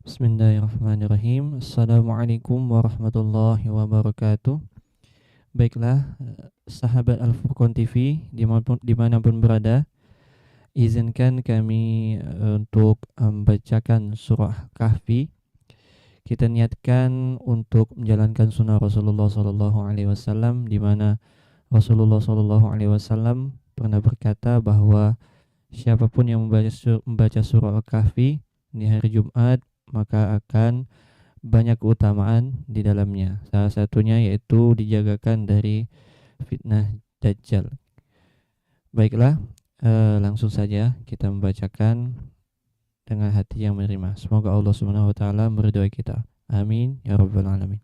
Bismillahirrahmanirrahim. Assalamualaikum warahmatullahi wabarakatuh. Baiklah, sahabat Al-Furqan TV dimanapun berada, izinkan kami untuk membacakan surah Kahfi. Kita niatkan untuk menjalankan sunnah Rasulullah SAW, di mana Rasulullah SAW pernah berkata bahwa siapapun yang membaca surah Al-Kahfi di hari Jumat, maka akan banyak keutamaan di dalamnya. Salah satunya yaitu dijagakan dari fitnah Dajjal. Baiklah, langsung saja kita membacakan dengan hati yang menerima. Semoga Allah Subhanahu wa taala meridhai kita. Amin ya rabbal alamin.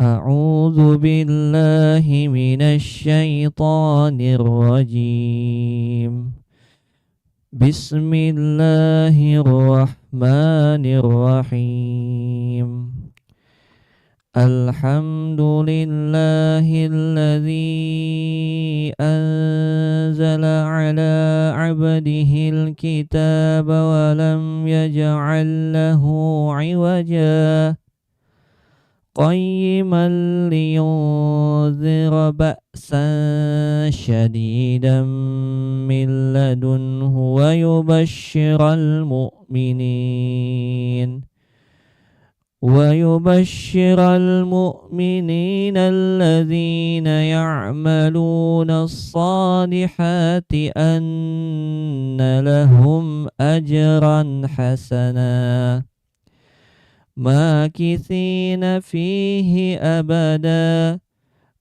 A'udzu billahi minasy syaithanir rajim. Bismillahirrahmanirrahim. Alhamdulillahilladzi anzala ala 'abdihil kitaba wa lam yaj'al lahu 'iwaja qayyiman liyunzira ba'san syadidan min ladunhu wa yubashshiral mu'minin alladhina ya'maluna as-salihati anna lahum ajran hasana makithina fihi abada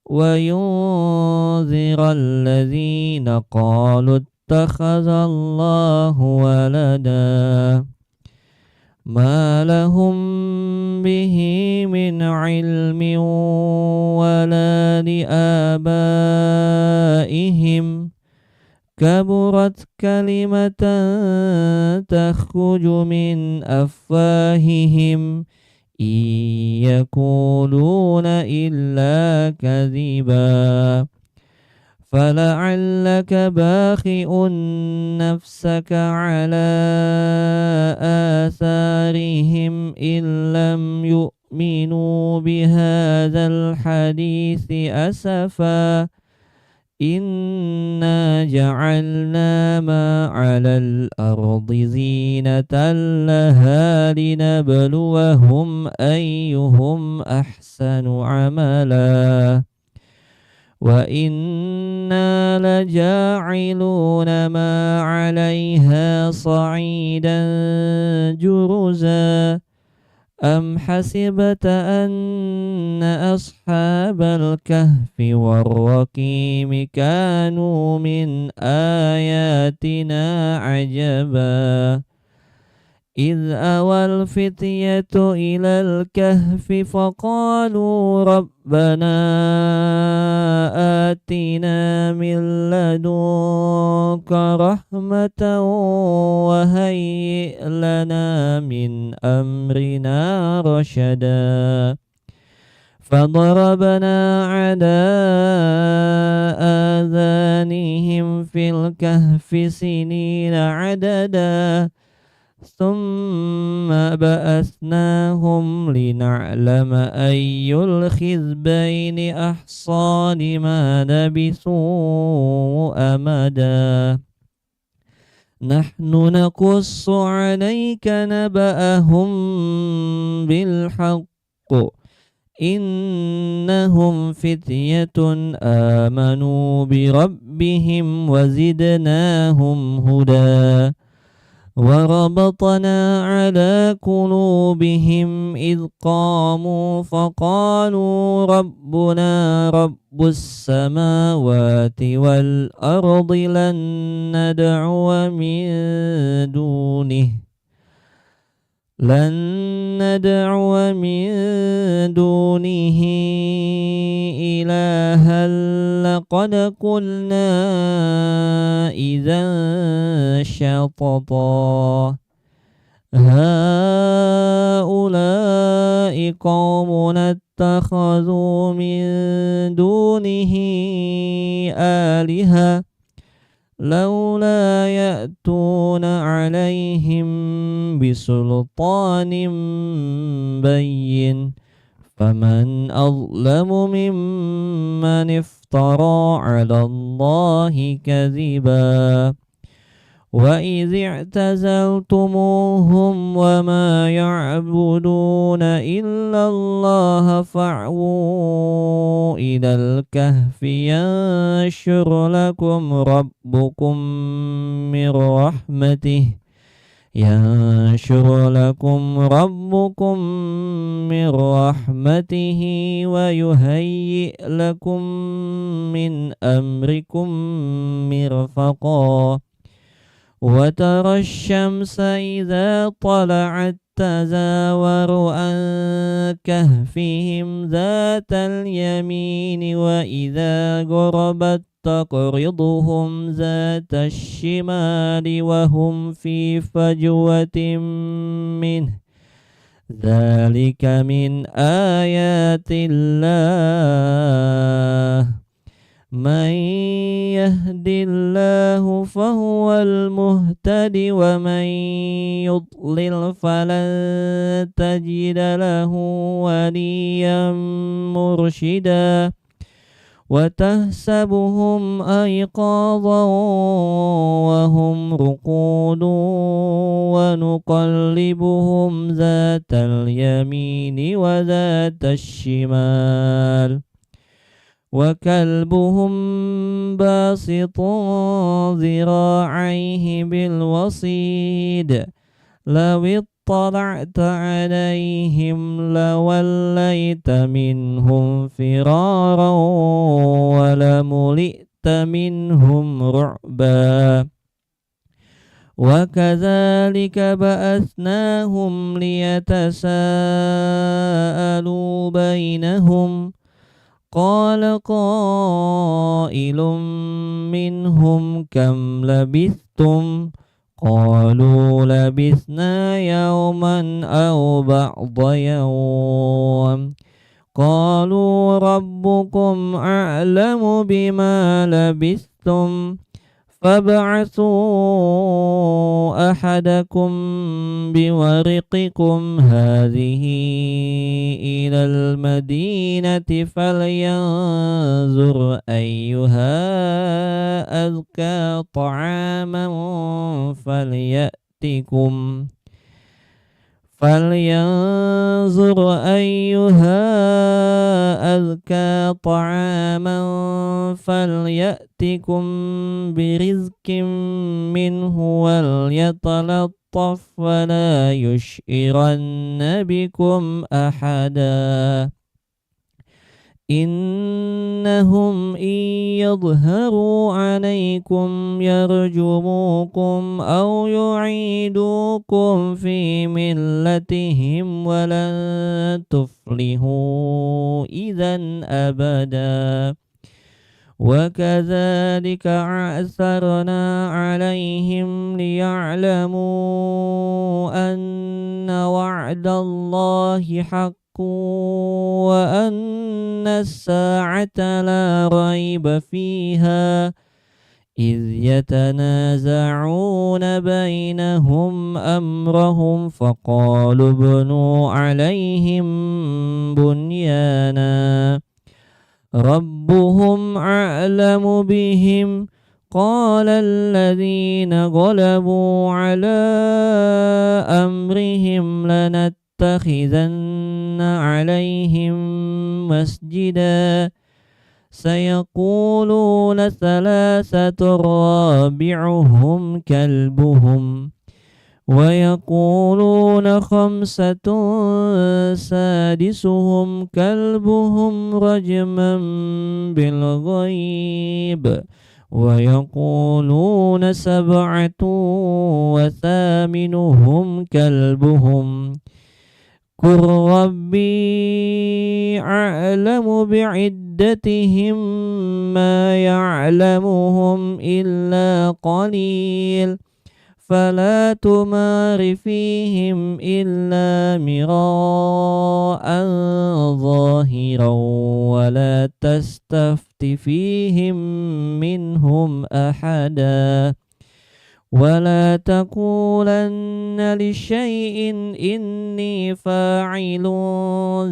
wa yunzira alladhina qalu ittakhadhallahu walada ma lahum bihi min ilmin wala liabaihim kaburat kalimatan takhruju min afwahihim iyakuluna illa kadhiba fala'allaka bakhi'un nafsaka ala atharihim illam yu'minu bihadzal hadithi asafa inna ja'alna ma 'alal ardi zinatan laha linabluwahum ayyuhum ahsanu amala wa inna laja'iluna ma 'alayha sa'idan juruza am hasibta anna ashabal kahfi warraqimi kanu min ayatina ajaba idh awal fityatu ilal kahfi faqalu rabbana atina min ladunka rahmatan wa hayyi' lana min amrina rashada فضربنا على آذانهم في الكهف سنين عددا ثم بأثناهم لنعلم أي الحزبين أحصى لما لبثوا أمدا نحن نقص عليك نبأهم بالحق إنهم فتية آمنوا بربهم وزدناهم هدى وربطنا على قلوبهم إذ قاموا فقالوا ربنا رب السماوات والأرض لن ندعو من دونه إلها لقد قلنا إذا شططا هؤلاء قوم اتخذوا من دونه آلهة لولا يأتون عليهم بسلطان بين فمن أظلم ممن افترى على الله كذبا وإذ اعتزلتموهم وما يعبدون إلا الله فاعووا إلى الكهف ينشر لكم ربكم من رحمته ويهيئ لكم من أمركم مرفقا وترى الشمس إذا طلعت تزاور عن كهفهم ذات اليمين وإذا غربت تقرضهم ذات الشمال وهم في فجوة منه ذلك من آيات الله من يهد الله فهو المهتد ومن يضلل فلن تجد له وليا مرشدا وتحسبهم أيقاظا وهم رقود ونقلبهم ذات اليمين وذات الشمال وكلبهم باسط ذراعيه بالوصيد لو اطلعت عليهم لوليت منهم فرارا ولملئت منهم رعبا وكذلك بأثناهم ليتساءلوا بينهم قال قائل منهم كم لبثتم قالوا لبثنا يوما أو بعض يوم قالوا ربكم أعلم بما لبثتم فابعثوا أحدكم بورقكم هذه إلى المدينة فلينظر أيها أزكى طعاما فليأتكم برزق منه وليتلطف ولا يشعرن بكم أحدا إنهم إن يظهروا عليكم يرجموكم أو يعيدوكم في ملتهم ولن تفلحوا إذا أبدا وكذلك عثرنا عليهم ليعلموا أن وعد الله حق وأن الساعة لا ريب فيها إذ يتنازعون بينهم أمرهم فقالوا ابنوا عليهم بنيانا ربهم أعلم بهم قال الذين غلبوا على أمرهم لنتخذن عليهم مسجدا سيقولون ثلاثة رابعهم كلبهم ويقولون خمسة سادسهم كلبهم رجما بالغيب ويقولون سبعة وثامنهم كلبهم قل ربي أعلم بعدتهم ما يعلمهم إلا قليل فلا تمار فيهم إلا مراء ظاهرا ولا تستفت فيهم منهم أحدا ولا تقولن لشيء إني فاعل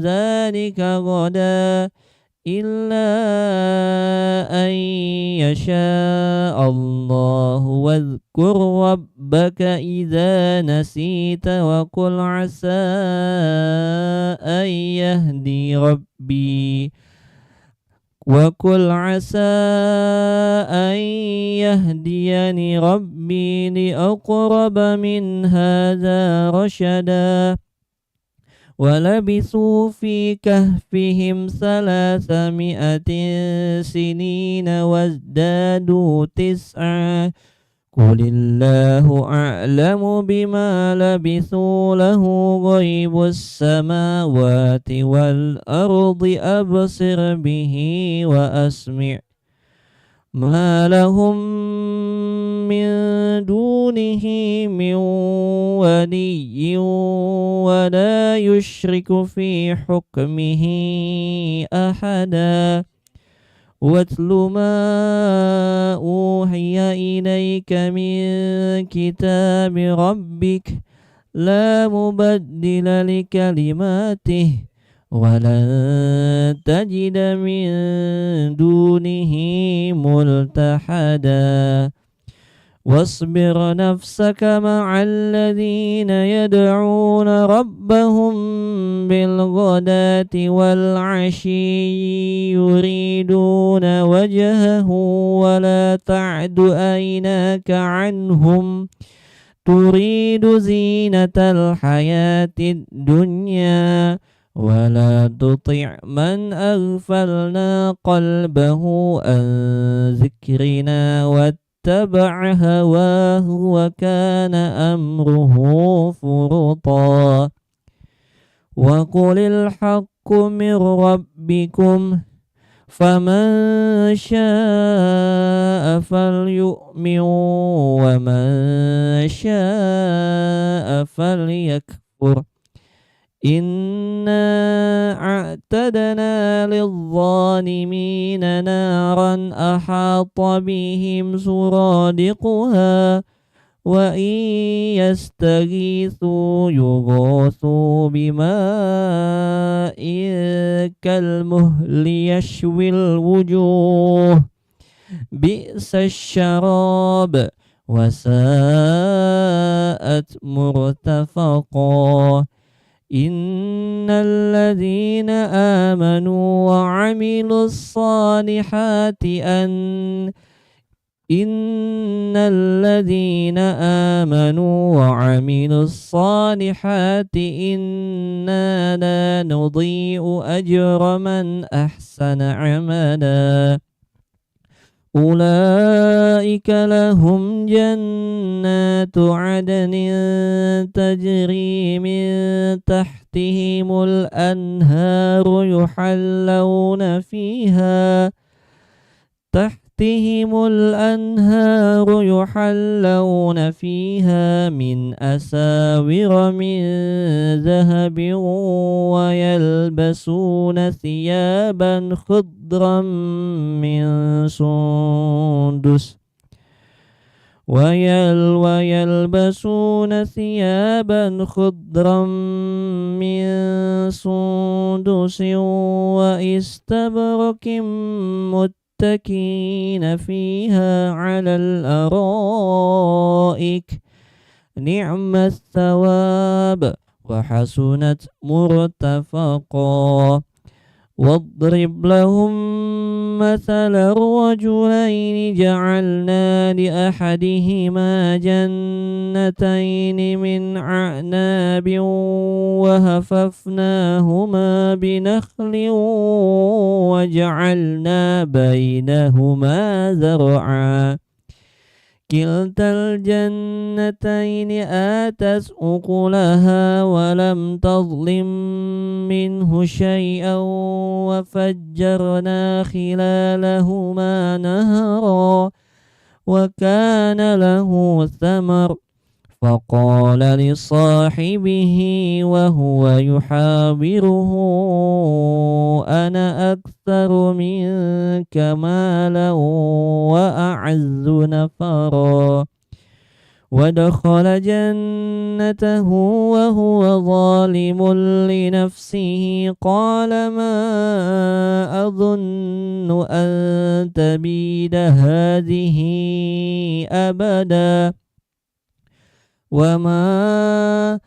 ذلك غدا إلا أن يشاء الله واذكر ربك إذا نسيت وقل عسى أن يهديني ربي لأقرب من هذا رشدا ولبثوا في كهفهم 300 سنين وازدادوا 9 قل الله أعلم بما لبثوا له غيب السماوات والأرض أبصر به وأسمع ما لهم من دونه من ولي ولا يشرك في حكمه أحدا واتل ما أوحي إليك من كتاب ربك لا مبدل لكلماته ولن تجد من دونه ملتحدا واصبر نفسك مع الذين يدعون ربهم بالغداة والعشي يريدون وجهه ولا تعد عيناك عنهم تريد زينة الحياة الدنيا ولا تطع من أغفلنا قلبه عن ذكرنا واتبع هواه وكان أمره فرطا وقل الحق من ربكم فمن شاء فليؤمن ومن شاء فليكفر إنا أعتدنا للظالمين نارا أحاط بهم سرادقها وإن يستغيثوا يغاثوا بماء كالمهل يشوي الوجوه بئس الشراب وساءت مرتفقا إن الذين آمنوا وعملوا الصالحات إنا لا نضيع أجر من أحسن عملا أولئك لهم جنات عدن تجري من تحتهم الأنهار يحلون فيها من أساور من ذهب ويلبسون ثيابا خضرا من سندس وإستبرق متكئين فيها على الأرائك نعم الثواب وحسنت مرتفقا واضرب لهم مثل الرجلين جعلنا لأحدهما جنتين من أعناب وهففناهما بنخل وجعلنا بينهما زرعا كلتا الجنتين آتت أكلها ولم تظلم منه شيئا وفجرنا خلالهما نهرا وكان له ثمر فقال لصاحبه وهو يحاوره أنا أكثر منك مالا وأعز نفرا ودخل جنته وهو ظالم لنفسه قال ما أظن أن تبيد هذه أبدا وما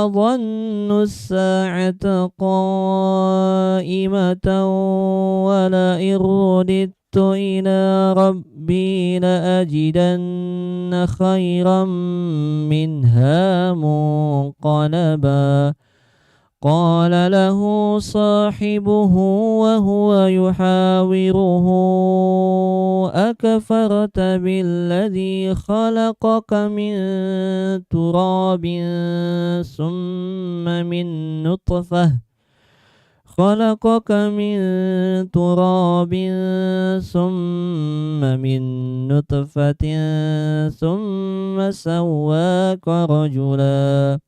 أظن الساعة قائمة ولئن رددت إلى ربي لأجدن خيرا منها منقلبا قال له صاحبه وهو يحاوره أكفرت بالذي خلقك من تراب ثم من نطفة ثم سواك رجلا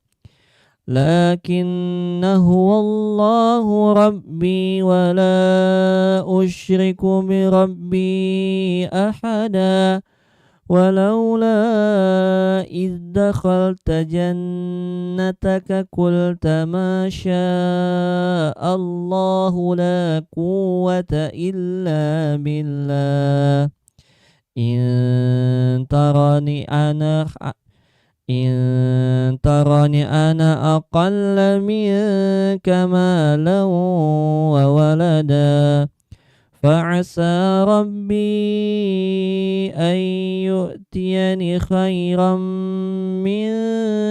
لكن هو الله ربي ولا أشرك بربي أحدا ولولا إذ دخلت جنتك قلت ما شاء الله لا قوة إلا بالله إن ترني أنا أقل منك مالا وولدا فعسى ربي أن يؤتيني خيرا من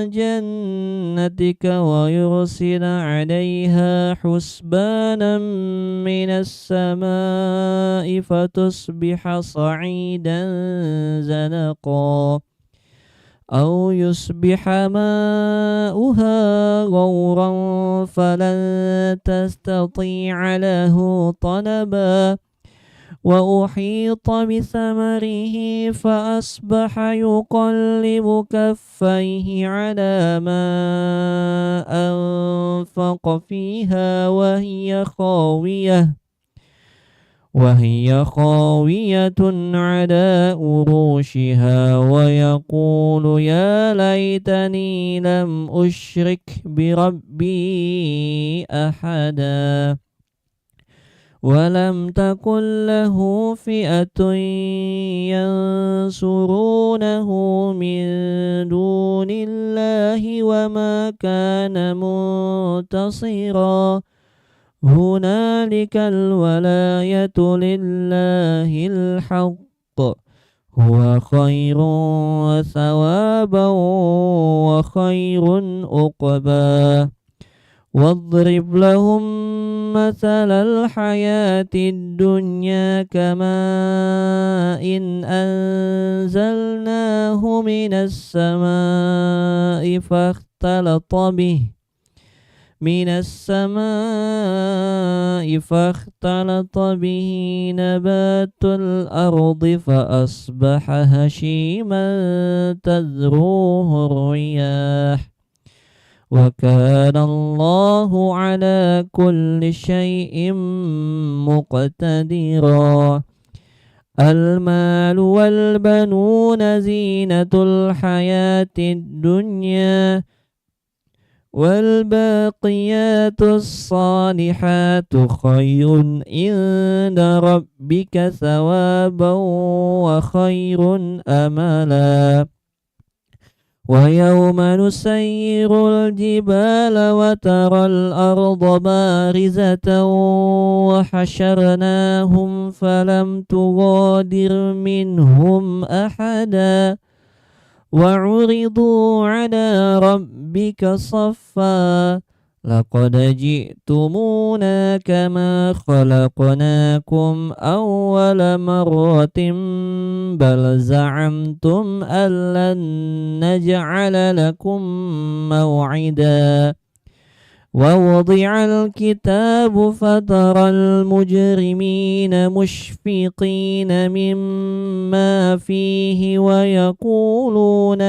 جنتك ويرسل عليها حسبانا من السماء فتصبح صعيدا زلقا أو يصبح ماؤها غورا فلن تستطيع له طلبا وأحيط بثمره فأصبح يقلب كفيه على ما أنفق فيها وهي خاوية على أروشها ويقول يا ليتني لم أشرك بربي أحدا ولم تكن له فئة ينصرونه من دون الله وما كان منتصرا هنالك الولاية لله الحق هو خير ثوابا وخير عقبا واضرب لهم مثل الحياة الدنيا كماء إن أنزلناه من السماء فاختلط به نبات الأرض فأصبح هشيما تذروه الرياح وكان الله على كل شيء مقتدرا المال والبنون زينة الحياة الدنيا والباقيات الصالحات خير عند ربك ثوابا وخير أملا ويوم نسير الجبال وترى الأرض بارزة وحشرناهم فلم تغادر منهم أحدا وعرضوا على ربك صفا لقد جئتمونا كما خلقناكم أول مرة بل زعمتم أن لن نجعل لكم موعدا ووضع الكتاب فترى المجرمين مشفقين مما فيه ويقولون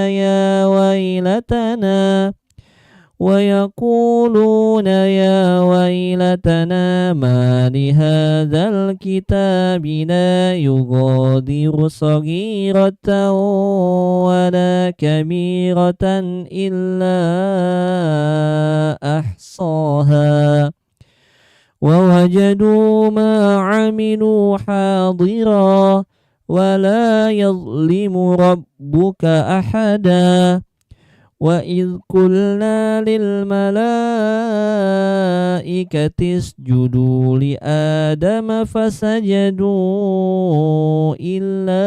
يا ويلتنا ما لهذا الكتاب لا يغادر صغيرة ولا كبيرة إلا أحصاها ووجدوا ما عملوا حاضرا ولا يظلم ربك أحدا وإذ قلنا للملائكة اسجدوا لآدم فسجدوا إلا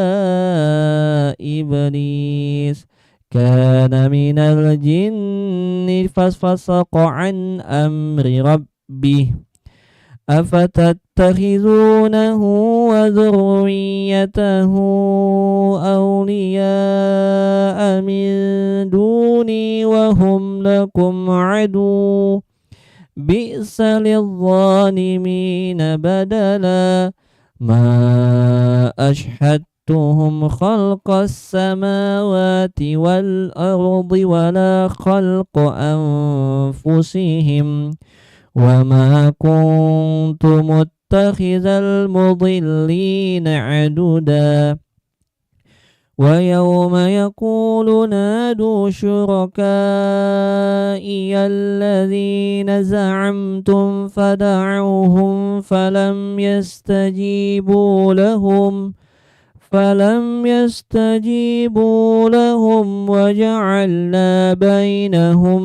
إبليس كان من الجن ففسق عن أمر ربه أفتتخذونه وذريته أولياء من دوني وهم لكم عدو بئس للظالمين بدلا ما أشهدتهم خلق السماوات والأرض ولا خلق أنفسهم وما كنت متخذ المضلين عددا ويوم يقول نادوا شركائي الذين زعمتم فدعوهم فلم يستجيبوا لهم وجعلنا بينهم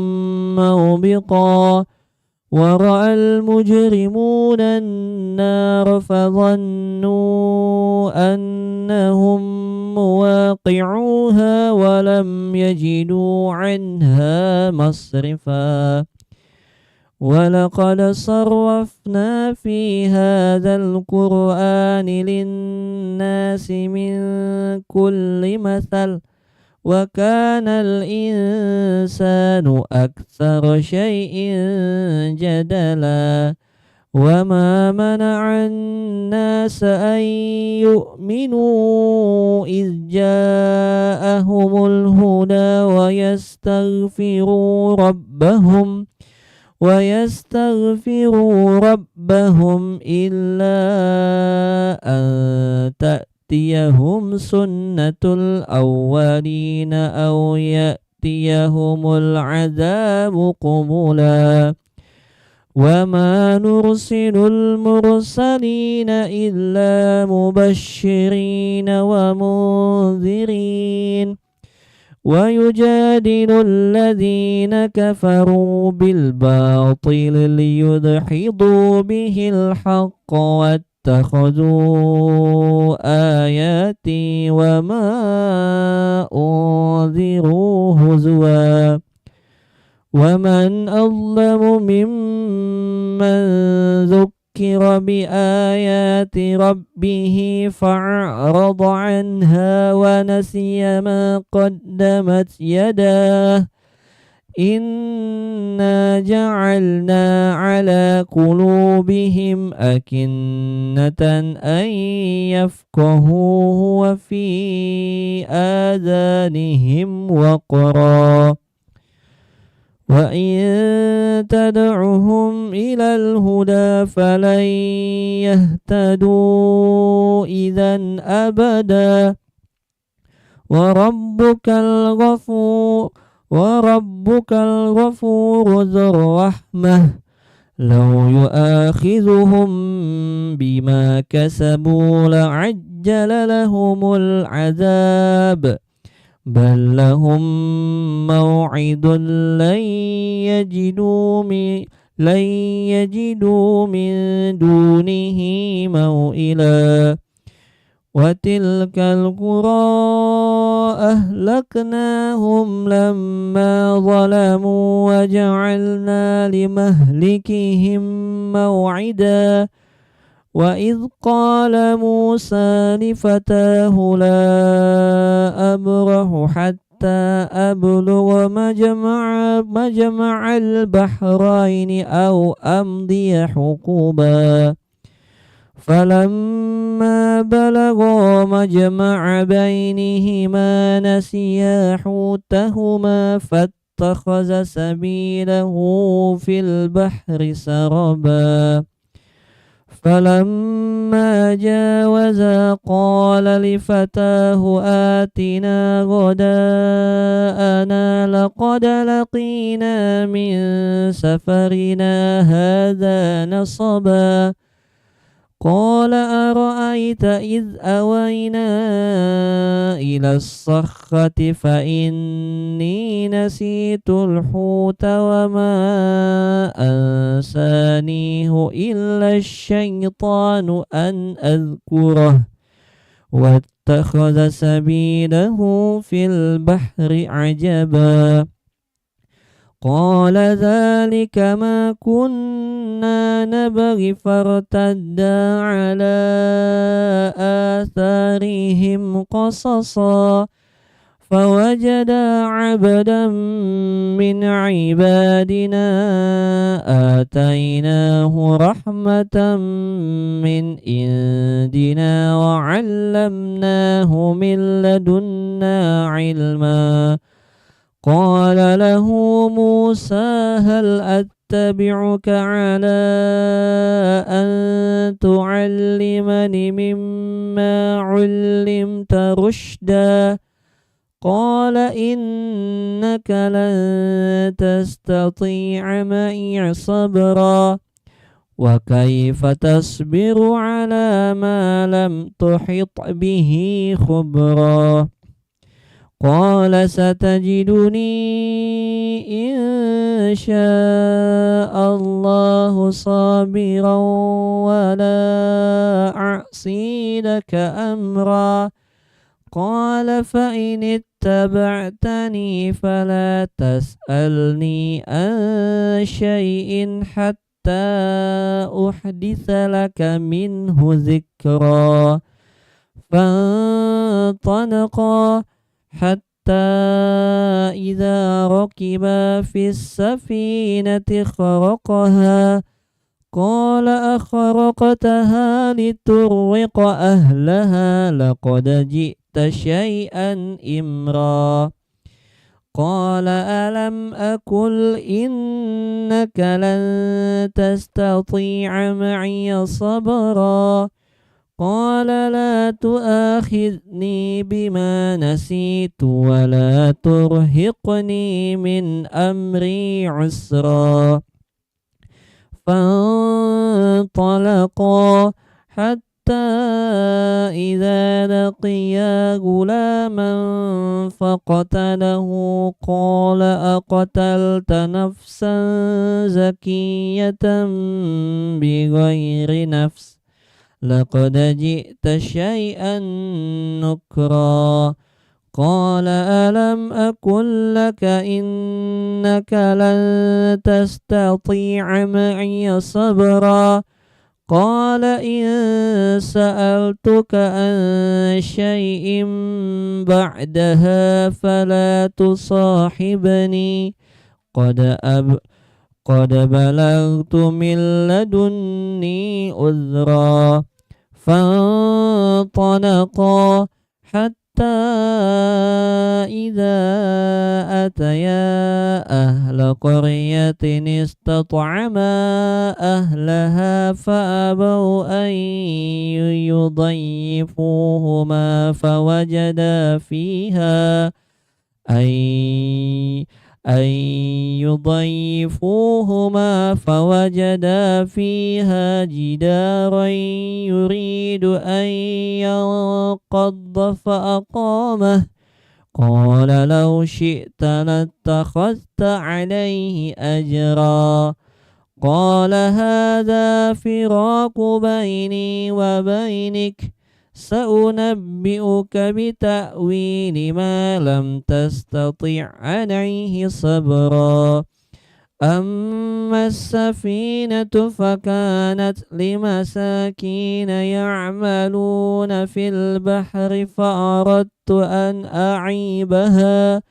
موبقا ورأى المجرمون النار فظنوا أنهم مواقعوها ولم يجدوا عنها مصرفا ولقد صرفنا في هذا القرآن للناس من كل مثل وكان الإنسان أكثر شيء جدلا وما منع الناس أن يؤمنوا إذ جاءهم الهدى ويستغفروا ربهم إلا أن تأتيهم سنة الأولين أو يأتيهم العذاب قبلا وما نرسل المرسلين إلا مبشرين ومنذرين ويجادل الذين كفروا بالباطل ليدحضوا به الحق واتخذوا آياتي وما أنذروا هزوا ومن أظلم ممن ذكر بآيات ربه فأعرض عنها ونسي ما قدمت يداه إنا جعلنا على قلوبهم أكنة أن يفقهوه وفي آذانهم وقرا وإن تدعهم إلى الهدى فلن يهتدوا إذا أبدا وربك الغفور ذو الرحمة لو يؤاخذهم بما كسبوا لعجل لهم العذاب بل لهم موعد لن يجدوا من دونه موئلا وتلك القرى أهلكناهم لما ظلموا وجعلنا لمهلكهم موعدا وإذ قال موسى لفتاه لا أبرح حتى حتى أبلغ مجمع البحرين أو أمضي حقبا فلما بلغا مجمع بينهما نسيا حوتهما فاتخذ سبيله في البحر سربا فلما جاوزا قال لفتاه آتنا غداءنا لقد لقينا من سفرنا هذا نصبا قال أرأيت إذ أوينا إلى الصخرة فإني نسيت الحوت وما أنسانيه إلا الشيطان أن أذكره واتخذ سبيله في البحر عجبا قال ذلك ما كنا نبغي فارتدا على آثارهم قصصا فوجدا عبدا من عبادنا آتيناه رحمة من عندنا وعلمناه من لدنا علما قال له موسى هل أتبعك على أن تعلمني مما علمت رشدا قال إنك لن تستطيع معي صبرا وكيف تصبر على ما لم تحط به خبرا قال ستجدني إن شاء الله صابرا ولا أعصي لك أمرا قال فإن اتبعتني فلا تسألني عن شيء حتى أحدث لك منه ذكرا فانطلقا حتى إذا ركبا في السفينة خرقها قال أخرقتها لتغرق أهلها لقد جئت شيئا إمرا قال ألم أقل إنك لن تستطيع معي صبرا قال لا تؤاخذني بما نسيت ولا ترهقني من أمري عسرا فانطلقا حتى إذا لقيا غلاما فقتله قال أقتلت نفسا زكية بغير نفس لقد جئت شيئا نكرا قال ألم أقل لك إنك لن تستطيع معي صبرا قال إن سألتك عن شيء بعدها فلا تصاحبني قد بلغت من لدني عذرا فانطلقا حتى إذا أتيا أهل قرية استطعما أهلها فأبوا أن يضيفوهما فوجدا فيها جدارا يريد أن ينقض فأقامه قال لو شئت لاتخذت عليه أجرا قال هذا فراق بيني وبينك سأنبئك بتأويل ما لم تستطع عليه صبرا أما السفينة فكانت لمساكين يعملون في البحر فأردت أن أعيبها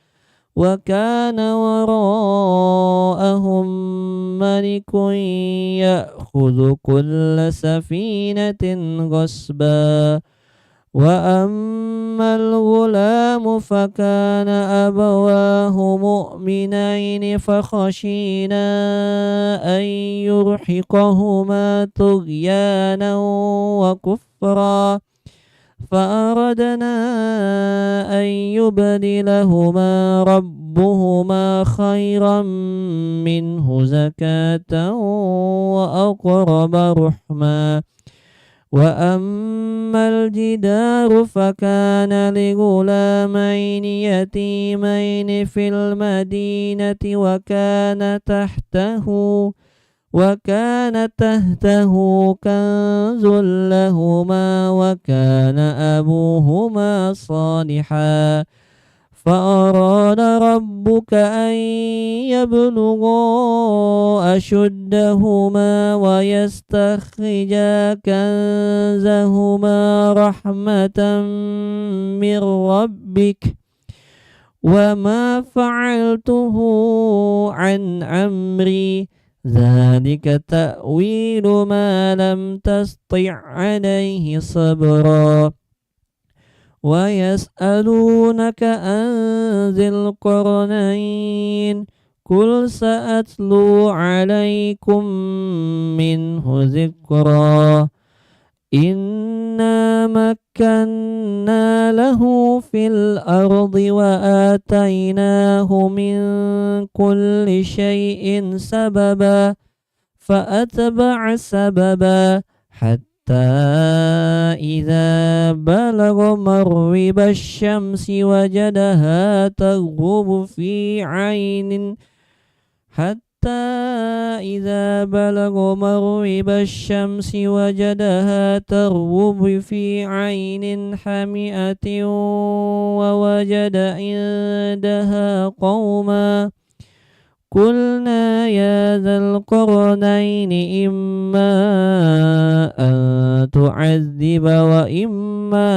وكان وراءهم ملك يأخذ كل سفينة غصبا وأما الغلام فكان أبواه مؤمنين فخشينا أن يرهقهما طغيانا وكفرا فأردنا أن يبدلهما ربهما خيرا منه زكاة وأقرب رحما وأما الجدار فكان لغلامين يتيمين في المدينة وكان تحته كنز لهما وكان أبوهما صالحا فأراد ربك أن يبلغا أشدهما ويستخرجا كنزهما رحمة من ربك وما فعلته عن أمري ذلك تأويل ما لم تسطع عليه صبرا ويسألونك عن ذي القرنين قل سأتلو عليكم منه ذكرا إنا مكنا له في الأرض وآتيناه من كل شيء سببا فأتبع سببا حتى إذا بلغ مغرب الشمس وجدها تغرب في عين إذا بلغ مغرب الشمس وجدها تغرب في عين حمئة ووجد عندها قوما قلنا يا ذا القرنين إما أن تعذب وإما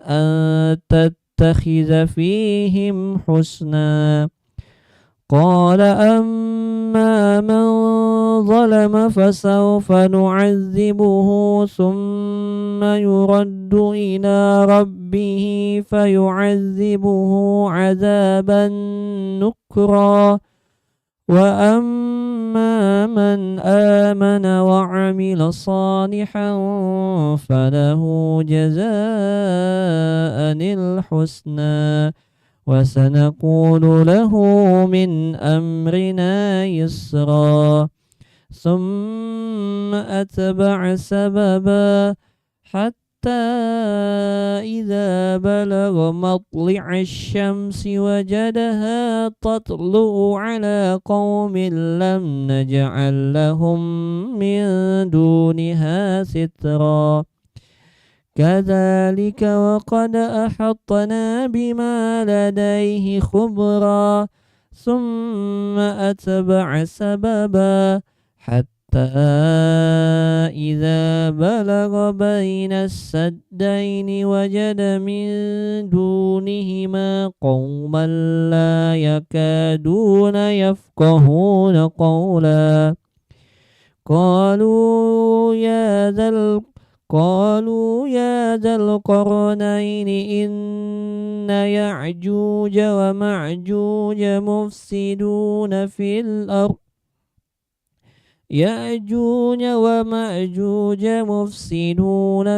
أن تتخذ فيهم حسنا قال أما من ظلم فسوف نعذبه ثم يرد إلى ربه فيعذبه عذابا نكرا وأما من آمن وعمل صالحا فله جزاء الحسنى وسنقول له من أمرنا يسرا ثم أتبع سببا حتى إذا بلغ مطلع الشمس وجدها تطلع على قوم لم نجعل لهم من دونها سترا كذلك وقد أحطنا بما لديه خبرا ثم أتبع سببا حتى إذا بلغ بين السدين وجد من دونهما قوما لا يكادون يفقهون قولا قالوا يا ذا القرنين إن يأجوج ومأجوج مفسدون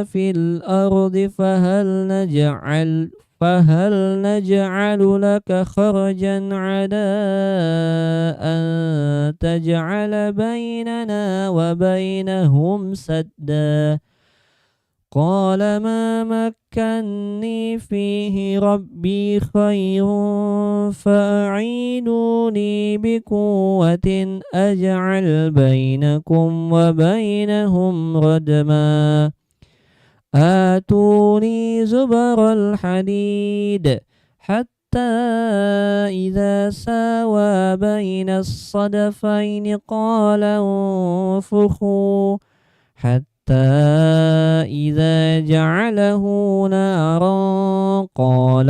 في الأرض فهل نجعل لك خرجا على أن تجعل بيننا وبينهم سدا قال ما مكني فيه ربي خير فأعينوني بقوة أجعل بينكم وبينهم ردما آتوني زبر الحديد حتى حتى إذا ساوى بين الصدفين قال انفخوا حتى إذا جعله نارا قال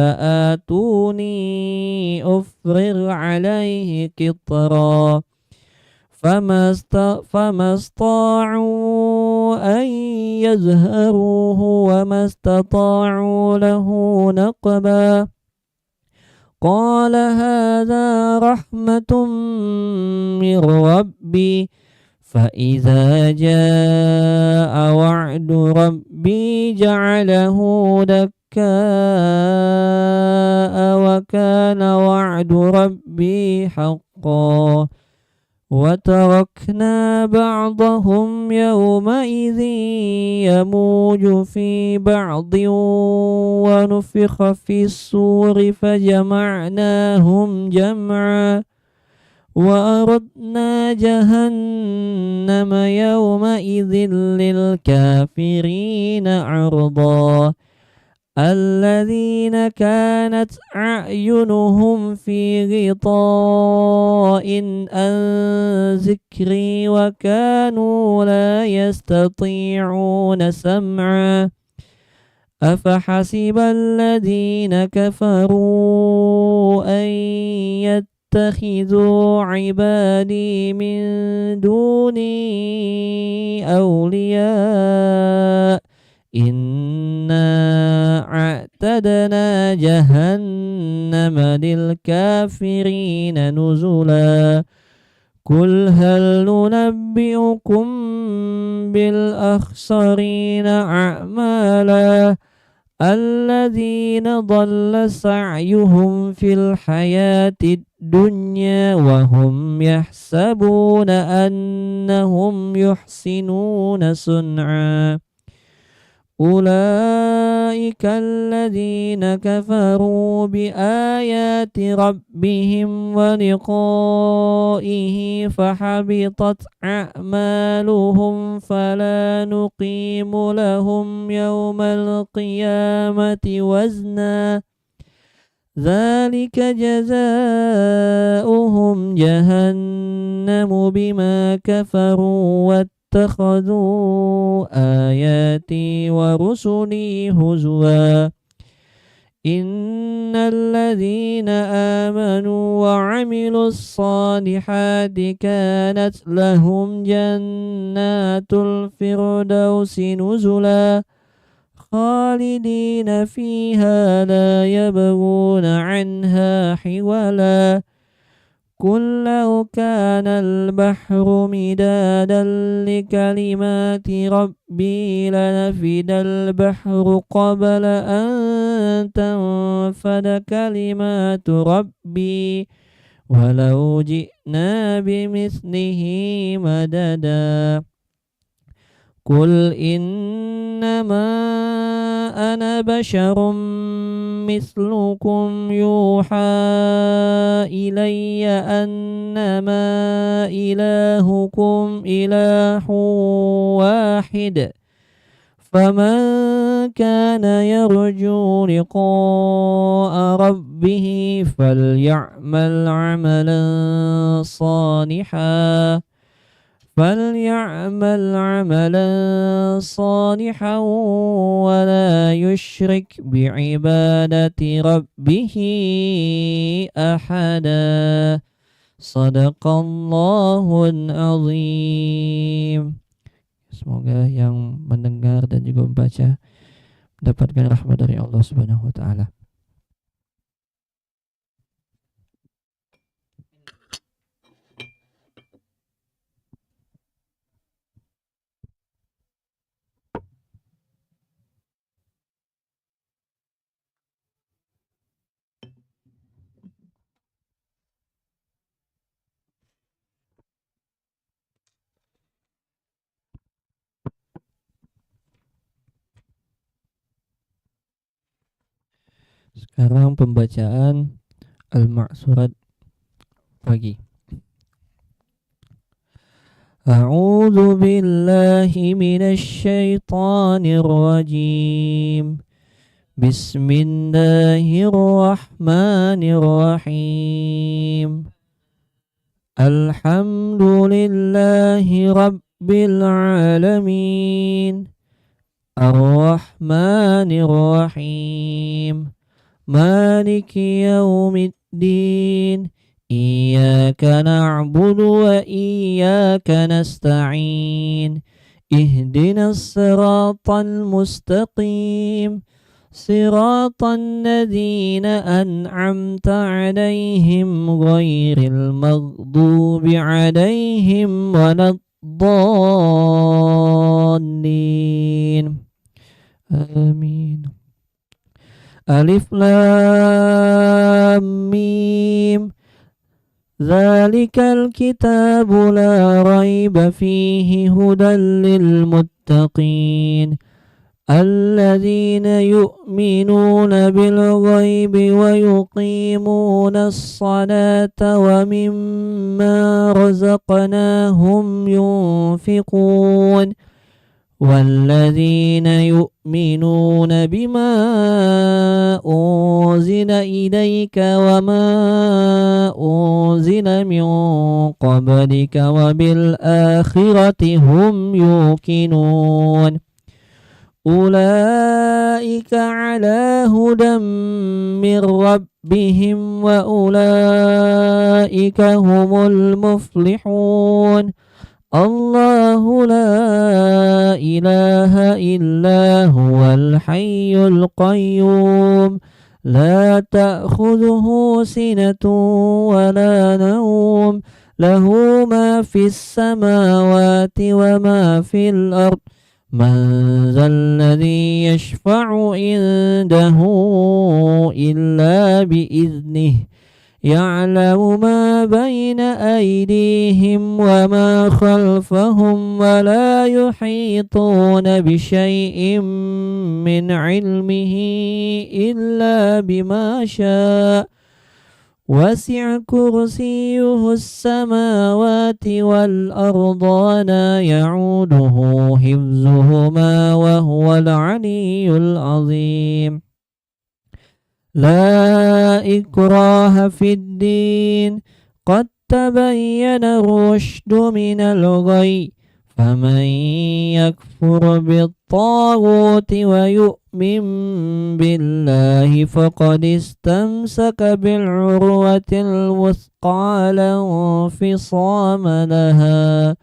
آتوني أفرغ عليه قطرا فما استطاعوا أن يظهروه وما استطاعوا له نقبا قال هذا رحمة من ربي فإذا جاء وعد ربي جعله دكاء وكان وعد ربي حقا وتركنا بعضهم يومئذ يموج في بعض ونفخ في الصور فجمعناهم جمعا وأردنا جهنم يومئذ للكافرين عرضا الذين كانت أعينهم في غطاء عن ذكري وكانوا لا يستطيعون سمعا أفحسب الذين كفروا أن يتخذوا عبادي من دوني أولياء إنا أعتدنا جهنم للكافرين نزلا قل هل ننبئكم بالأخسرين أعمالا الذين ضل سعيهم في الحياة الدنيا وهم يحسبون أنهم يحسنون صنعا أولئك الذين كفروا بآيات ربهم ولقائه فحبطت أعمالهم فلا نقيم لهم يوم القيامة وزنا ذلك جزاؤهم جهنم بما كفروا اتخذوا آياتي ورسلي هزوا إن الذين آمنوا وعملوا الصالحات كانت لهم جنات الفردوس نزلا خالدين فيها لا يبغون عنها حولا قل لو كان البحر مدادا لكلمات ربي لنفد البحر قبل أن تنفد كلمات ربي ولو جئنا بمثله مددا قل إنما أنا بشر مثلكم يوحى إلي أنما إلهكم إله واحد فمن كان يرجو لقاء ربه فليعمل عملا صالحا ولا يشرك بعبادة ربه أحدا صدق Allahul Azim. Semoga yang mendengar dan juga membaca mendapatkan rahmat dari Allah Subhanahu wa taala. Sekarang pembacaan Al-Ma'surat pagi. A'udzu billahi minasy syaithanir rajim. Bismillahirrahmanirrahim. Alhamdulillahi rabbil alamin. Ar-Rahmanir-Rahim. Maliki yaumiddin. Iyyaka na'budu wa iyyaka nasta'in. Ihdinas siratal mustaqim. Siratal ladzina an'amta 'alaihim ghairil maghdubi 'alaihim waladdallin. Amin. Alif Lam Mim. Zalikal kitabu la raiba fihi hudan lil muttaqin. Alladzina yu'minuna bil ghaibi wa yuqimuna as-salata wa mimma razaqnahum yunfiqun. والذين يؤمنون بما أنزل إليك وما أنزل من قبلك وبالآخرة هم يوقنون أولئك على هدى من ربهم وأولئك هم المفلحون الله لا إله إلا هو الحي القيوم لا تأخذه سنة ولا نوم له ما في السماوات وما في الأرض من ذا الذي يشفع عنده إلا بإذنه يعلم ما بين أيديهم وما خلفهم ولا يحيطون بشيء من علمه إلا بما شاء وسع كرسيه السماوات والأرض ولا يعوده حفظهما وهو العلي العظيم لا إكراه في الدين قد تبين الرشد من الغي فمن يكفر بالطاغوت ويؤمن بالله فقد استمسك بالعروة الوثقى لا انفصام لها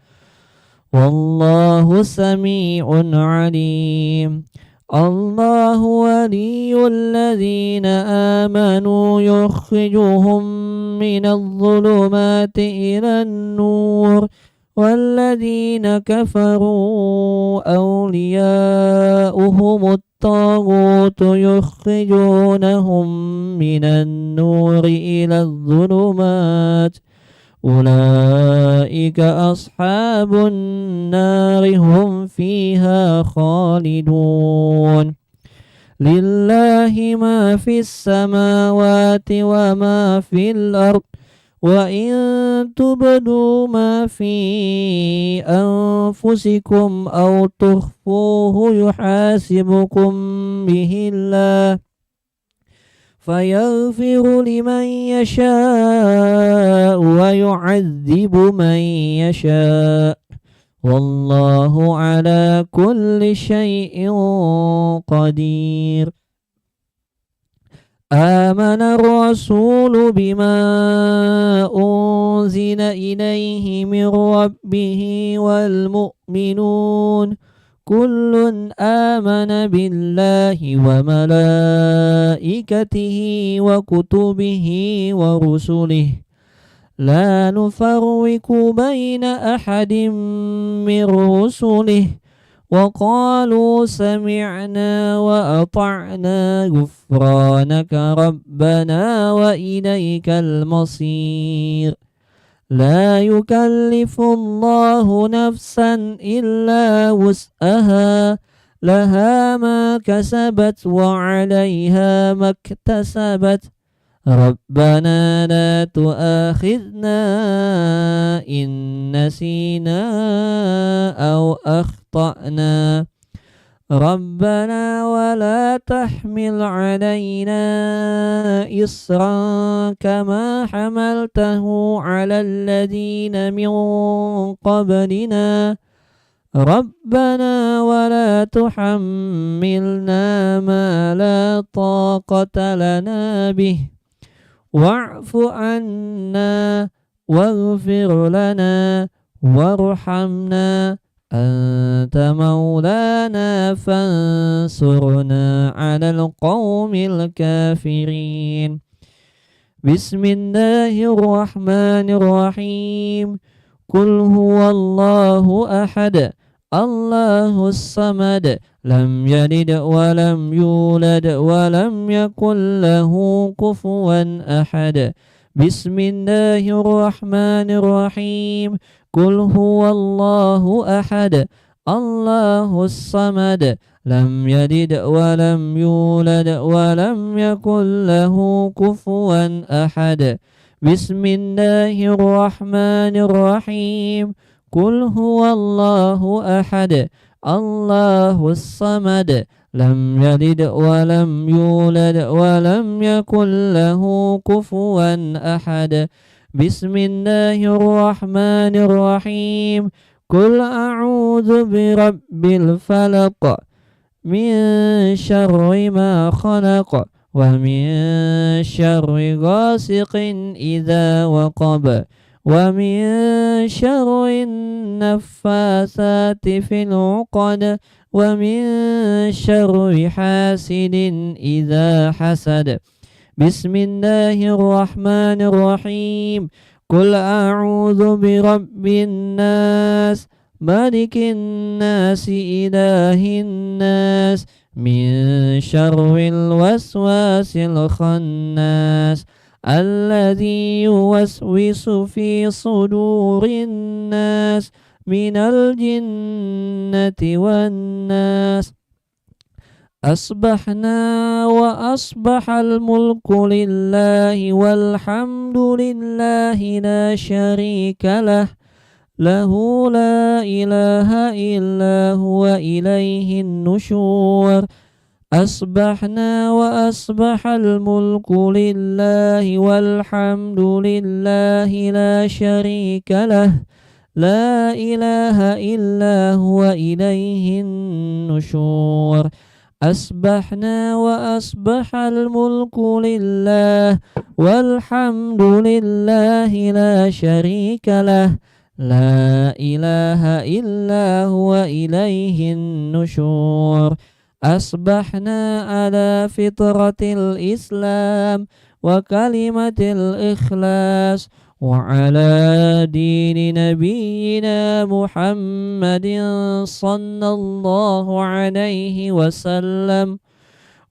والله سميع عليم الله ولي الذين آمنوا يخرجهم من الظلمات إلى النور والذين كفروا أولياؤهم الطاغوت يخرجونهم من النور إلى الظلمات أولئك أصحاب النار هم فيها خالدون لله ما في السماوات وما في الأرض وإن تبدوا ما في أنفسكم أو تخفوه يحاسبكم به الله فيغفر لمن يشاء ويعذب من يشاء والله على كل شيء قدير آمن الرسول بما أنزل إليه من ربه والمؤمنون كل آمن بالله وملائكته وكتبه ورسله لا نفرق بين أحد من رسله وقالوا سمعنا وأطعنا غفرانك ربنا وإليك المصير لا يكلف الله نفسا إلا وسعها لها ما كسبت وعليها ما اكتسبت ربنا لا تؤاخذنا إن نسينا أو أخطأنا ربنا ولا تحمل علينا إصرا كما حملته على الذين من قبلنا ربنا ولا تحملنا ما لا طاقة لنا به واعف عنا واغفر لنا وارحمنا أنت مولانا فانصرنا على القوم الكافرين. بسم الله الرحمن الرحيم. قل هو الله أحد الله الصمد لم يلد ولم يولد ولم يكن له كفوا أحد. بسم الله الرحمن الرحيم. قل هو الله أحد الله الصمد لم يلد ولم يولد ولم يكن له كفوا أحد. بسم الله الرحمن الرحيم. قل هو الله أحد الله الصمد لم يلد ولم يولد ولم يكن له كفوا أحد. بسم الله الرحمن الرحيم. قل أعوذ برب الفلق من شر ما خلق ومن شر غاسق إذا وقب ومن شر النفاثات في العقد ومن شر حاسد إذا حسد. بسم الله الرحمن الرحيم. قل أعوذ برب الناس ملك الناس إله الناس من شر الوسواس الخناس الذي يوسوس في صدور الناس من الجنة والناس. أصبحنا وأصبح الملك لله والحمد لله لا شريك له له لا إله إلا هو إليه النشور. أصبحنا وأصبح الملك لله والحمد لله لا شريك له لا إله إلا هو إليه النشور. أصبحنا وأصبح الملك لله والحمد لله لا شريك له لا إله إلا هو إليه النشور. أصبحنا على فطرة الإسلام وكلمة الإخلاص وعلى دين نبينا محمد صلى الله عليه وسلم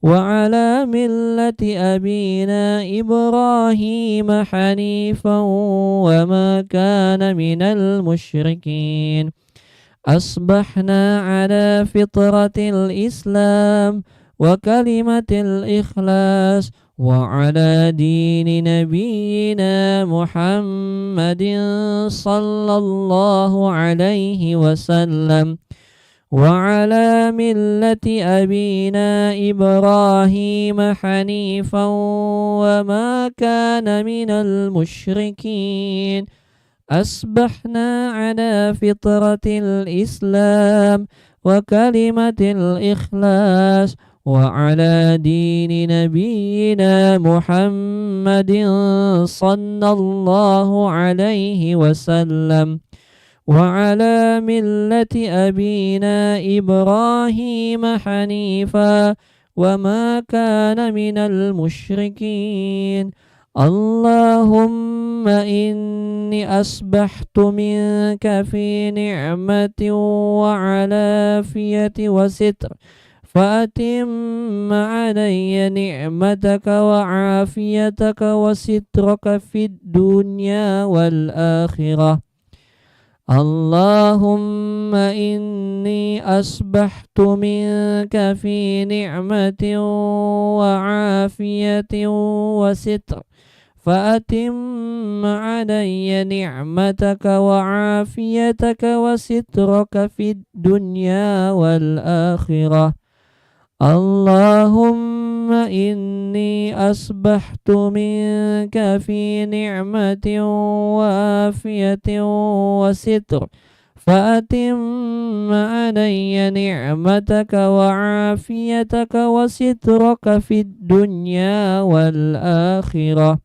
وعلى ملة أبينا إبراهيم حنيفا وما كان من المشركين. أصبحنا على فطرة الإسلام وكلمة الإخلاص وعلى دين نبينا محمد صلى الله عليه وسلم وعلى ملة أبينا إبراهيم حنيفا وما كان من المشركين. أصبحنا على فطرة الإسلام وكلمة الإخلاص وعلى دين نبينا محمد صلى الله عليه وسلم وعلى ملة أبينا إبراهيم حنيفا وما كان من المشركين. اللهم إني أصبحت منك في نعمة وعافية وستر فأتم علي نعمتك وعافيتك وسترك في الدنيا والآخرة. اللهم إني أصبحت منك في نعمة وعافية وستر فأتم علي نعمتك وعافيتك وسترك في الدنيا والآخرة. اللهم إني أصبحت منك في نعمة وعافية وستر، فأتم علي نعمتك وعافيتك وسترك في الدنيا والآخرة.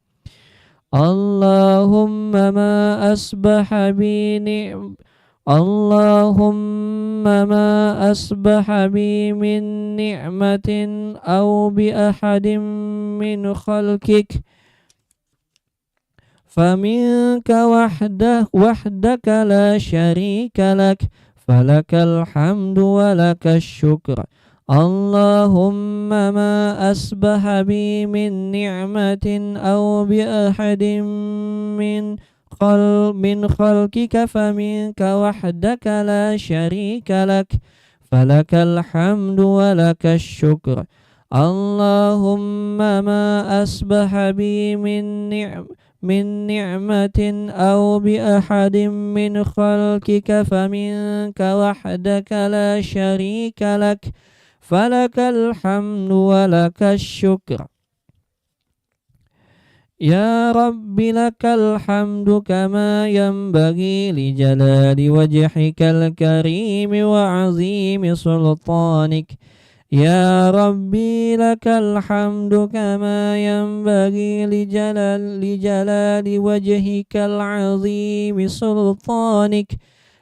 اللهم ما أصبح بي اللهم ما أصبح بي من نعمة أو بأحد من خلقك فمنك وحدك لا شريك لك، فلك الحمد ولك الشكر. اللهم ما أصبح بي من نعمة أو بأحد من خلقك فمنك وحدك لا شريك لك، فلك الحمد ولك الشكر. اللهم ما أصبح بي من نعمة أو بأحد من خلقك فمنك وحدك لا شريك لك، فلك الحمد ولك الشكر. يا رب لك الحمد كما ينبغي لجلال وجهك الكريم وعظيم سلطانك. يا ربي لك الحمد كما ينبغي لجلال وجهك العظيم سلطانك.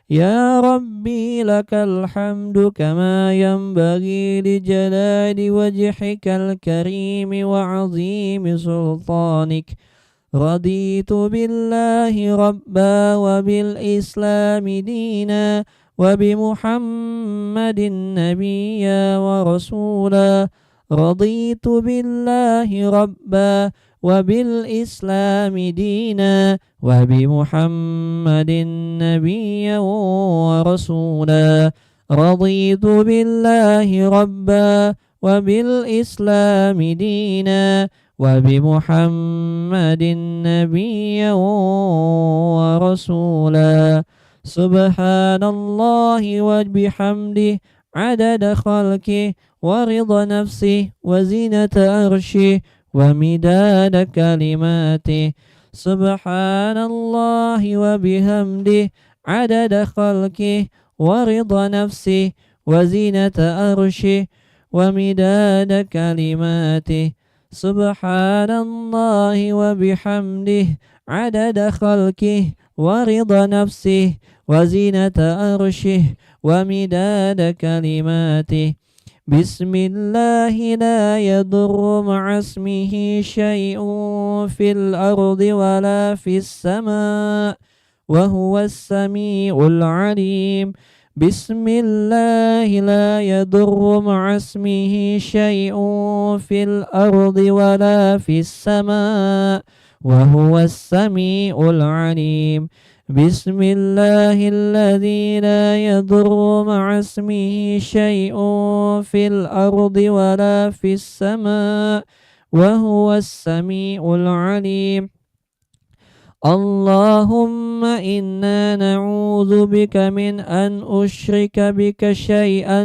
يا ربي لك الحمد كما ينبغي لجلال وجهك الكريم وعظيم سلطانك. رضيت بالله ربا وبالإسلام دينا وبمحمد نبيا ورسولا. رضيت بالله ربا وبالإسلام دينا وبمحمد نبيا ورسولا. رضيت بالله ربا وبالإسلام دينا وبمحمد نبيا ورسولا. سبحان الله وبحمده عدد خلقه ورضا نفسه وزينة عرشه ومداد كلماته. سبحان الله وبحمده عدد خلقه ورضا نفسه وزينة عرشه ومداد كلماته. سبحان الله وبحمده عدد خلقه ورضا نفسه وزينة عرشه ومداد كلماته. بسم الله لا يضر مع اسمه شيء في الأرض ولا في السماء وهو السميع العليم. بسم الله لا يضر مع اسمه شيء في الأرض ولا في السماء وهو السميع العليم. بسم الله الذي لا يضر مع اسمه شيء في الأرض ولا في السماء وهو السميع العليم. اللهم إنا نعوذ بك من أن أشرك بك شيئا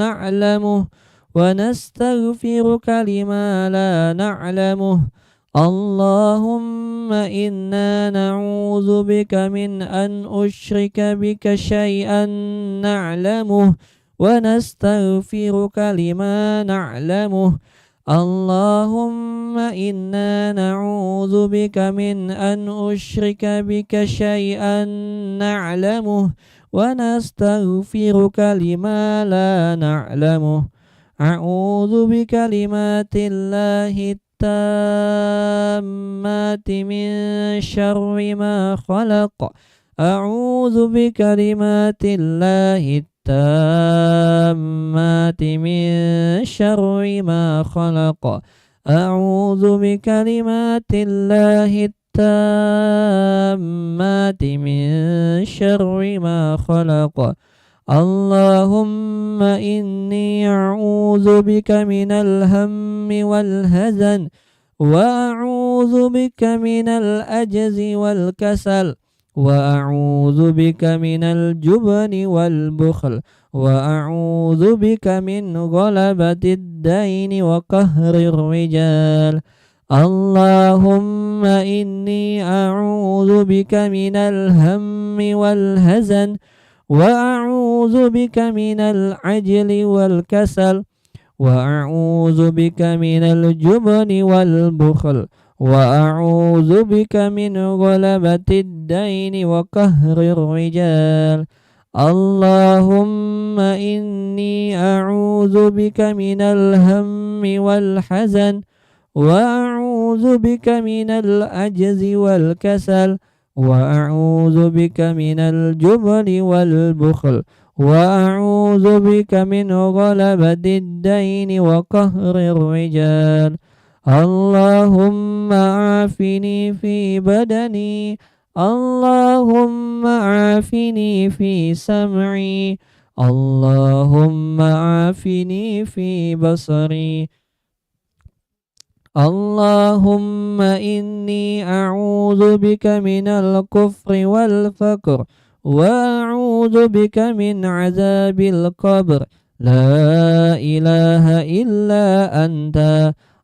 نعلمه ونستغفرك لما لا نعلمه. اللهم إنا نعوذ بك من أن أشرك بك شيئا نعلمه ونستغفرك لما نعلمه. اللهم إنا نعوذ بك من أن أشرك بك شيئا نعلمه ونستغفرك لما لا نعلمه. أعوذ بكلمات الله التامات من شر ما خلق. أعوذ بكلمات الله التامات من شر ما خلق. أعوذ بكلمات الله التامات من شر ما خلق. اللهم إني أعوذ بك من الهم والهزن وأعوذ بك من العجز والكسل وأعوذ بك من الجبن والبخل وأعوذ بك من غلبة الدين وقهر الرجال اللهم إني أعوذ بك من الهم والهزن وأعوذ بك من العجل والكسل وأعوذ بك من الجبن والبخل وأعوذ بك من غلبة الدين وقهر الرجال اللهم إني أعوذ بك من الهم والحزن وأعوذ بك من العجز والكسل وأعوذ بك من الجبن والبخل وأعوذ بك من غلبة الدين وقهر الرجال اللهم عافني في بدني اللهم عافني في سمعي اللهم عافني في بصري اللهم إني أعوذ بك من الكفر والفقر وأعوذ بك من عذاب القبر لا إله إلا أنت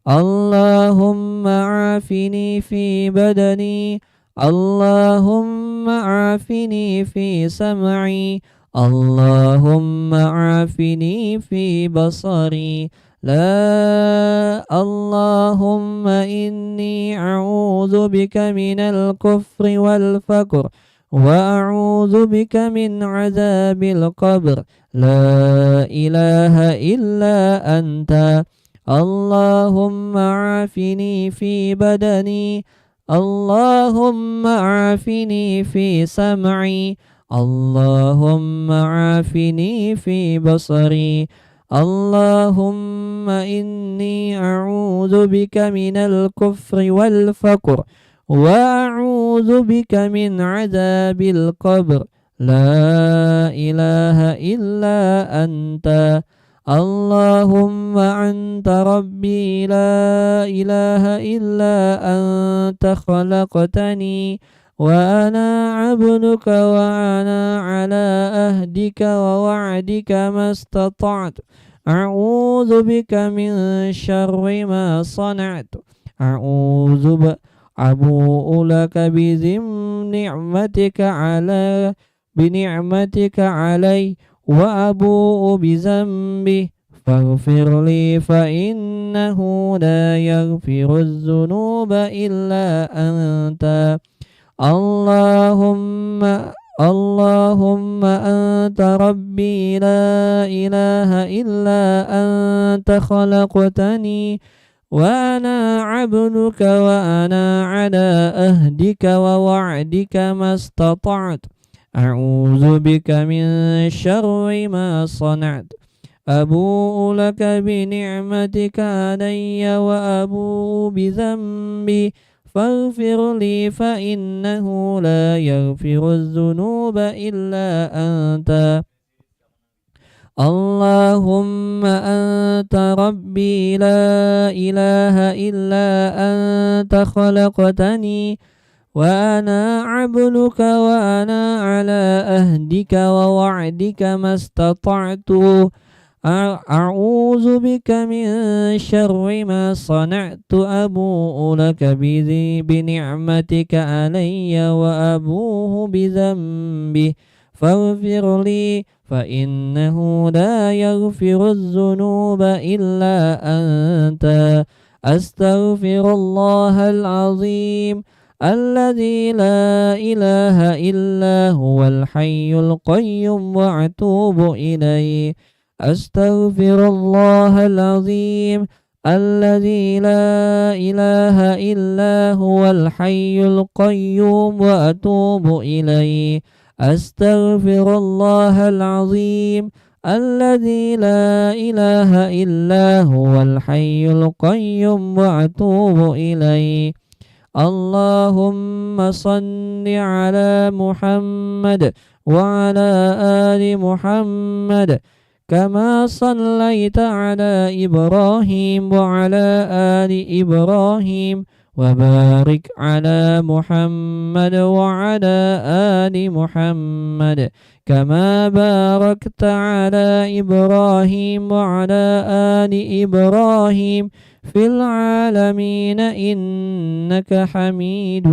اللهم عافني في بدني اللهم عافني في سمعي اللهم عافني في بصري لا اللهم إني أعوذ بك من الكفر والفقر وأعوذ بك من عذاب القبر لا إله إلا أنت اللهم عافني في بدني اللهم عافني في سمعي اللهم عافني في بصري اللهم إني أعوذ بك من الكفر والفقر وأعوذ بك من عذاب القبر لا إله إلا أنت اللهم أنت ربي لا إله إلا أنت خلقتني وأنا عبدك وأنا على أهدك ووعدك ما استطعت أعوذ بك من شر ما صنعت أبوء لك بنعمتك علي وأبوء بذنبي فاغفر لي فإنه لا يغفر الذنوب إلا أنت اللهم أنت ربي لا إله إلا أنت خلقتني وأنا عبدك وأنا على أهدك ووعدك ما استطعت أعوذ بك من شر ما صنعت أبوء لك بنعمتك علي وأبوء بذنبي فاغفر لي فإنه لا يغفر الذنوب إلا أنت اللهم أنت ربي لا إله إلا أنت خلقتني وأنا عبدك وأنا على أهدك ووعدك ما استطعت أعوذ بك من شر ما صنعت أبوء لك بنعمتك علي وأبوء بذنبي فاغفر لي فإنه لا يغفر الذنوب إلا أنت أستغفر الله العظيم الذي لا إله إلا هو الحي القيوم وأتوب إليه أستغفر الله العظيم الذي لا إله إلا هو الحي القيوم وأتوب إليه أستغفر الله العظيم الذي لا إله إلا هو الحي القيوم وأتوب إليه اللهم صل على محمد وعلى آل محمد كما صليت على إبراهيم وعلى آل إبراهيم وبارك على محمد وعلى آل محمد كما باركت على إبراهيم وعلى آل إبراهيم في العالمين إنك حميد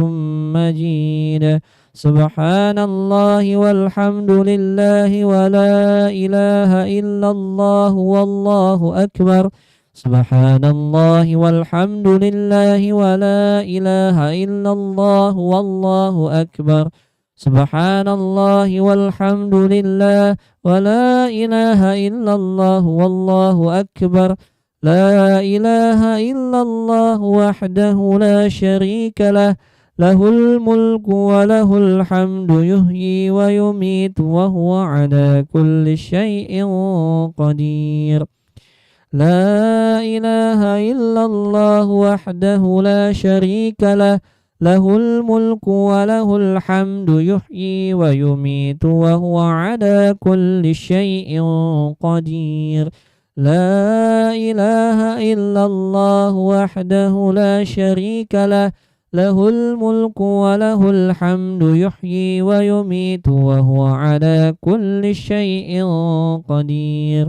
مجيد. سبحان الله والحمد لله ولا إله إلا الله والله أكبر. سبحان الله والحمد لله ولا إله إلا الله والله أكبر. سبحان الله والحمد لله ولا إله إلا الله والله أكبر. لا إله إلا الله وحده لا شريك له له الملك وله الحمد يحيي ويميت وهو على كل شيء قدير. لا إله إلا الله وحده لا شريك له له الملك وله الحمد يحيي ويميت وهو على كل شيء قدير. لا إله إلا الله وحده لا شريك له له الملك وله الحمد يحيي ويميت وهو على كل شيء قدير.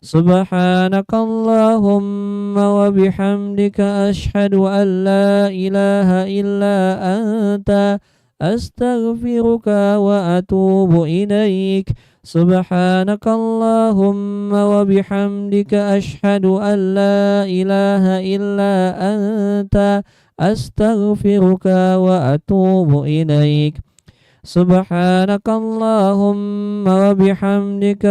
سبحانك اللهم وبحمدك أشهد أن لا إله إلا أنت أستغفرك وأتوب إليك. سبحانك اللهم وبحمدك أشهد أن لا إله إلا أنت أستغفرك وأتوب إليك. سبحانك اللهم وبحمدك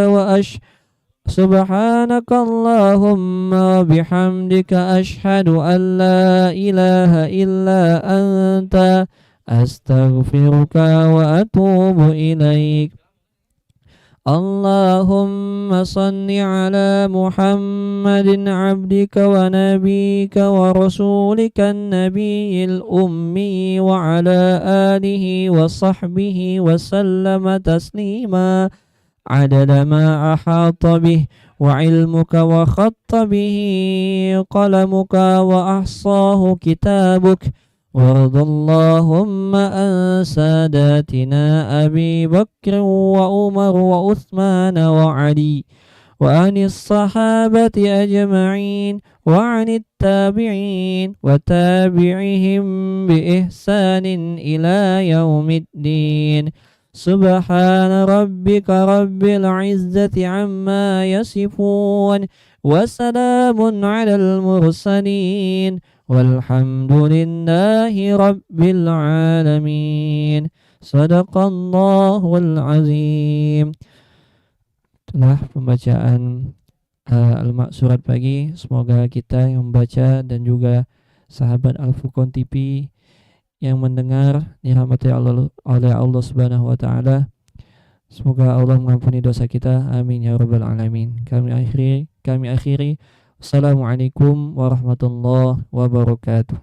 سبحانك اللهم وبحمدك أشهد أن لا إله إلا أنت أستغفرك وأتوب إليك. اللهم صل على محمد عبدك ونبيك ورسولك النبي الأمي وعلى آله وصحبه وسلم تسليما عدد ما أحاط به وعلمك وخط به قلمك وأحصاه كتابك. وارض اللهم عن ساداتنا أبي بكر وعمر وعثمان وعلي وعن الصحابة أجمعين وعن التابعين وتابعهم بإحسان إلى يوم الدين. سبحان ربك رب العزة عما يصفون وسلام على المرسلين والحمد لله رب العالمين. Sadaqallahul azim. Itulah pembacaan Al-Ma'surat pagi. Semoga kita yang membaca dan juga sahabat Al-Furqan TV yang mendengar dirahmati oleh Allah Subhanahu wa taala. Semoga Allah mengampuni dosa kita. Amin ya rabbal alamin. Kami akhiri. Assalamualaikum warahmatullahi wabarakatuh.